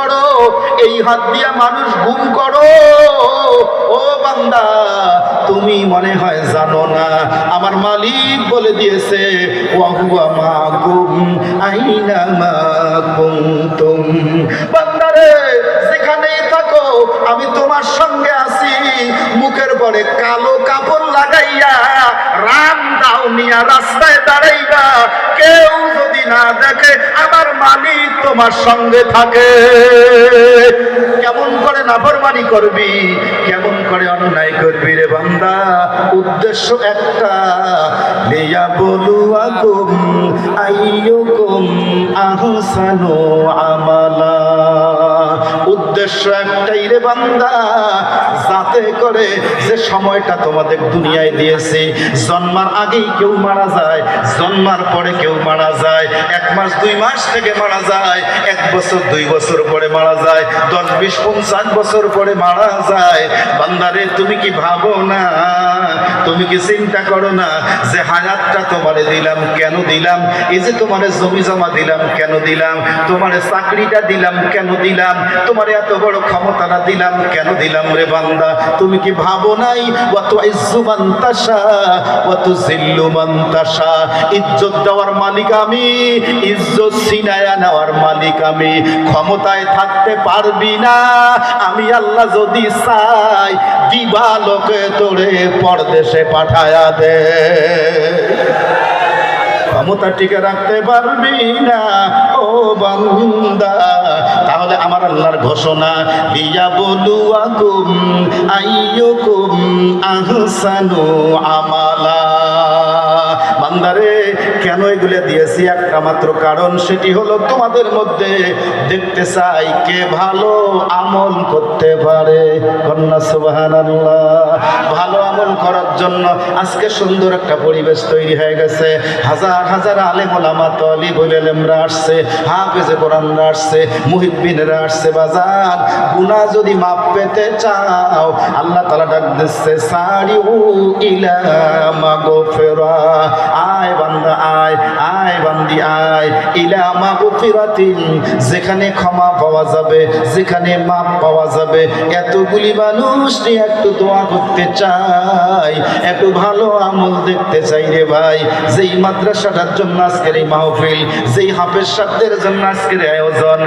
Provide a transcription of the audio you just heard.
করো, এই হাত দিয়া মানুষ গুম করো। ও বান্দা, তুমি মনে হয় জানো না, আমার মালিক বলে দিয়েছে ওয়া হুয়া মাকুম আইনামা কুনতুম। বান্দারে, যেখানেই থাকো আমি তোমার সঙ্গে আছি। মুখের পরে কালো কাপড় লাগাইয়া রাম দাও নিয়া রাস্তায় দাঁড়াইবা, কেউ যদি না দেখে আমার মালিক তোমার সঙ্গে থাকে। কেমন করে নাফরমানি করবি, কেমন করে অন্যায় করবি রে বান্দা? উদ্দেশ্য একটা, লিয়া বলুয়াকুম আইয়ুকুম আহসানু আমালা। উদ্দেশ্য একটাই রে বান্দা, যাতে করে যে সময়টা তোমাদের দুনিয়ায় দিয়েছে, জন্মার আগেই কেউ মারা যায়, জন্মার পরে কেউ মারা যায়, 1 মাস 2 মাস থেকে মারা যায়, 1 বছর 2 বছর পরে মারা যায়, 10 20 50 বছর পরে মারা যায়। বান্দারে, তুমি কি ভাবো না, তুমি কি চিন্তা করো না যে হায়াতটা তোমারে দিলাম কেন দিলাম? এই যে তোমারে জমি জমা দিলাম কেন দিলাম? তোমারে চাকরিটা দিলাম কেন দিলাম? তোমার এত বড় ক্ষমতাটা দিলাম কেন দিলাম রে বান্দা? তুমি কি ভাবো নাই ওয়া তুইজ্জু মান তাশা ওয়া তুযিল্লু মান তাশা? ইজ্জত দেওয়ার মালিক আমি, ইজ্জত ছিনায়া নেওয়ার মালিক আমি। ক্ষমতায় থাকতে পারবি না, আমি আল্লাহ যদি চাই দিবালোকে তোরে পরদেশে পাঠায়া দে। ক্ষমতা টিকে রাখতে পারবি না ও বান্দা। তাহলে আমার আল্লাহর ঘোষণা, লিয়া বলুয়াকুম আইয়ুকুম আহসানু আমালা। বান্দারে, কেন এগুলো দিয়েছি? একটা মাত্র কারণ, সেটি হলো তোমাদের মধ্যে দেখতে চাই কে ভালো আমল করতে পারে। কন্যা সুবহানাল্লাহ। ভালো আমল করার জন্য আজকে সুন্দর একটা পরিবেশ তৈরি হয়ে গেছে। হাজার হাজার আলেম ওলামা তালিব ইলমরা আসছে, হাফেজে কোরআনরা আসছে, মুহিব্বিনরা আসছে। বাজার গুনাহ যদি মাপ পেতে চাও, আল্লাহ তাআলা ডাক দিচ্ছে, সারিউ ইলা মাগফিরা। আয় বান্দা আয়, আয় বান্দি আয়, ইলা মাগফিরাতিন, যেখানে ক্ষমা পাওয়া যাবে, যেখানে মাপ পাওয়া যাবে। এতগুলি মানুষ নিয়ে একটু দোয়া করতে চাই, একটু ভালো আমল দেখতে চাই রে ভাই। যেই মাদ্রাসাটার জন্য আজকের এই মাহফিল, যেই হাফেজ সাহেবদের জন্য আজকের আয়োজন,